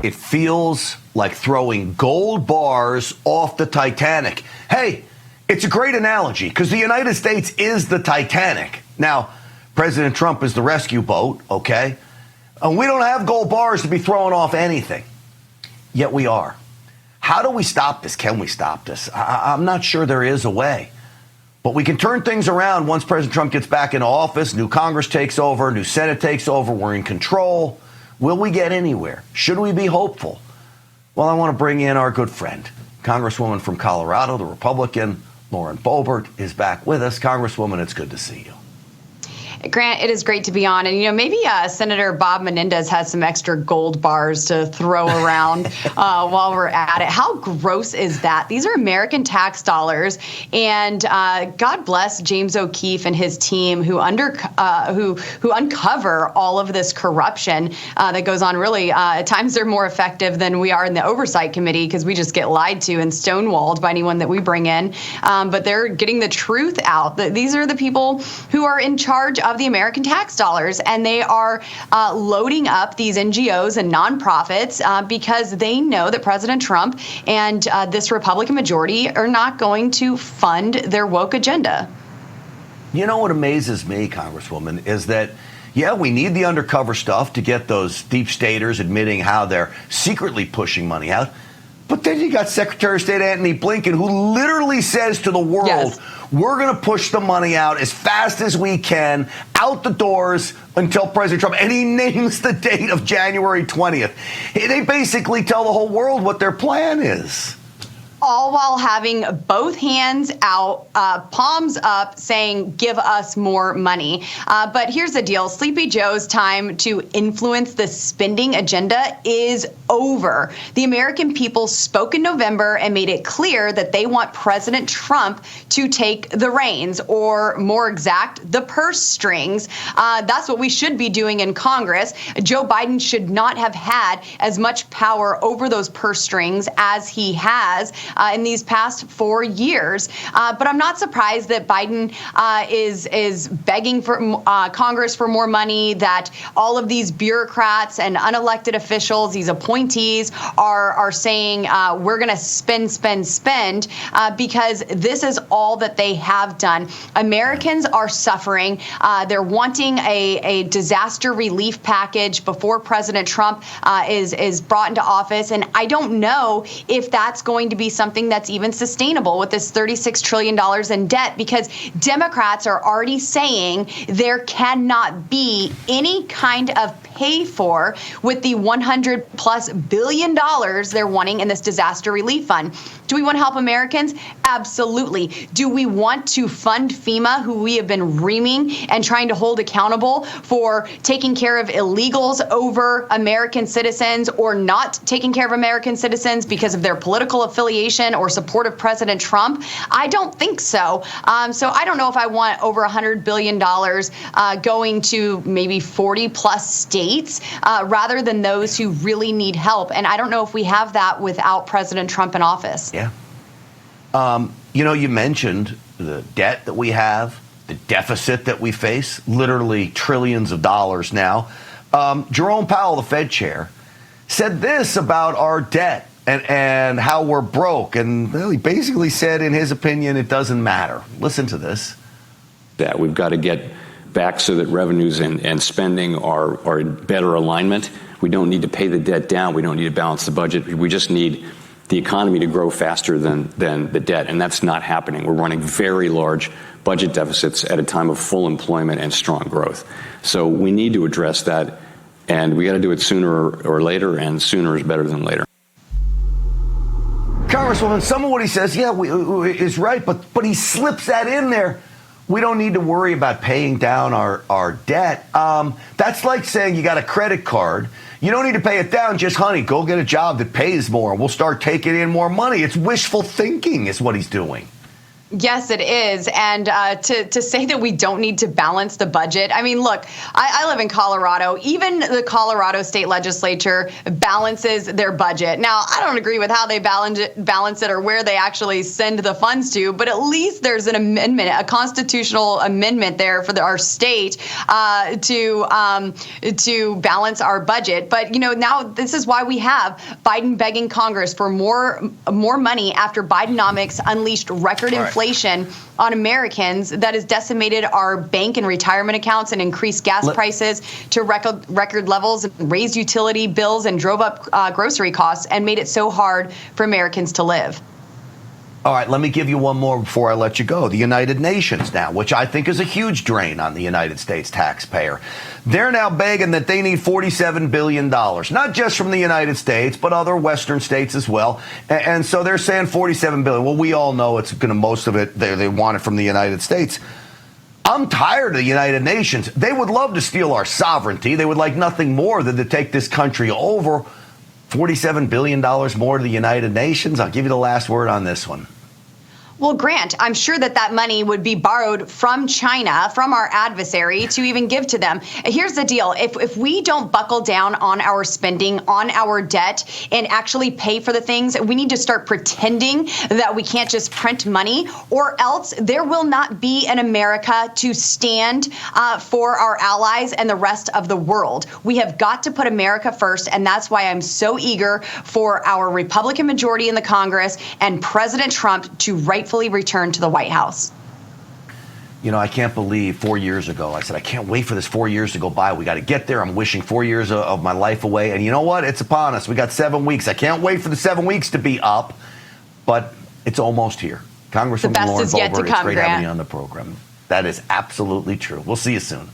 It feels like throwing gold bars off the Titanic. Hey, it's a great analogy because the United States is the Titanic. Now, President Trump is the rescue boat, okay? And we don't have gold bars to be throwing off anything. Yet we are. How do we stop this? Can we stop this? I'm not sure there is a way. But we can turn things around once President Trump gets back into office, new Congress takes over, new Senate takes over, we're in control. Will we get anywhere? Should we be hopeful? Well, I want to bring in our good friend, Congresswoman from Colorado, the Republican, Lauren Boebert, is back with us. Congresswoman, it's good to see you. Grant, it is great to be on. And, maybe Senator Bob Menendez has some extra gold bars to throw around while we're at it. How gross is that? These are American tax dollars. And God bless James O'Keefe and his team who uncover all of this corruption that goes on. Really, at times they're more effective than we are in the Oversight Committee because we just get lied to and stonewalled by anyone that we bring in. But they're getting the truth out. These are the people who are in charge of the American tax dollars, and they are loading up these NGOs and nonprofits because they know that President Trump and this Republican majority are not going to fund their woke agenda. You know what amazes me, Congresswoman, is that, yeah, we need the undercover stuff to get those deep staters admitting how they're secretly pushing money out. But then you got Secretary of State Antony Blinken, who literally says to the world, yes, we're going to push the money out as fast as we can, out the doors until President Trump, and he names the date of January 20th. They basically tell the whole world what their plan is. All while having both hands out, palms up, saying, give us more money. But here's the deal. Sleepy Joe's time to influence the spending agenda is over. The American people spoke in November and made it clear that they want President Trump to take the reins, or more exact, the purse strings. That's what we should be doing in Congress. Joe Biden should not have had as much power over those purse strings as he has in these past 4 years. But I'm not surprised that Biden is begging for Congress for more money, that all of these bureaucrats and unelected officials, these appointees, are saying we're going to spend, because this is all that they have done. Americans are suffering. They're wanting a disaster relief package before President Trump is brought into office. And I don't know if that's going to be something that's even sustainable with this $36 trillion in debt, because Democrats are already saying there cannot be any kind of pay for with the $100+ billion they're wanting in this disaster relief fund. Do we want to help Americans? Absolutely. Do we want to fund FEMA, who we have been reaming and trying to hold accountable for taking care of illegals over American citizens, or not taking care of American citizens because of their political affiliation or support of President Trump? I don't think so. So I don't know if I want over $100 billion going to maybe 40+ states rather than those who really need help. And I don't know if we have that without President Trump in office. Yeah. You mentioned the debt that we have, the deficit that we face, literally trillions of dollars now. Jerome Powell, the Fed chair, said this about our debt and how we're broke. And he basically said, in his opinion, it doesn't matter. Listen to this. That we've got to get back so that revenues and spending are in better alignment. We don't need to pay the debt down. We don't need to balance the budget. We just need the economy to grow faster than the debt, and that's not happening. We're running very large budget deficits at a time of full employment and strong growth. So we need to address that, and we got to do it sooner or later, and sooner is better than later. Congresswoman, some of what he says, is right, but he slips that in there. We don't need to worry about paying down our debt. That's like saying you got a credit card. You don't need to pay it down. Just, honey, go get a job that pays more. We'll start taking in more money. It's wishful thinking is what he's doing. Yes, it is. And to say that we don't need to balance the budget, I mean, look, I live in Colorado. Even the Colorado state legislature balances their budget. Now, I don't agree with how they balance it or where they actually send the funds to, but at least there's an amendment, a constitutional amendment there for our state to balance our budget. But, now this is why we have Biden begging Congress for more money after Bidenomics unleashed record inflation on Americans that has decimated our bank and retirement accounts and increased gas prices to record levels, and raised utility bills and drove up grocery costs and made it so hard for Americans to live. All right, let me give you one more before I let you go. The United Nations now, which I think is a huge drain on the United States taxpayer. They're now begging that they need $47 billion, not just from the United States, but other Western states as well. And so they're saying $47 billion. Well, we all know it's going to, most of it, they want it from the United States. I'm tired of the United Nations. They would love to steal our sovereignty. They would like nothing more than to take this country over. $47 billion more to the United Nations. I'll give you the last word on this one. Well, Grant, I'm sure that money would be borrowed from China, from our adversary, to even give to them. Here's the deal. If we don't buckle down on our spending, on our debt, and actually pay for the things, we need to start pretending that we can't just print money, or else there will not be an America to stand for our allies and the rest of the world. We have got to put America first, and that's why I'm so eager for our Republican majority in the Congress and President Trump to rightfully return to the White House. I can't believe 4 years ago, I said, I can't wait for this 4 years to go by. We got to get there. I'm wishing 4 years of my life away. And you know what? It's upon us. We got 7 weeks. I can't wait for the 7 weeks to be up, but it's almost here. Congresswoman Lauren Boebert, it's great having you on the program. That is absolutely true. We'll see you soon.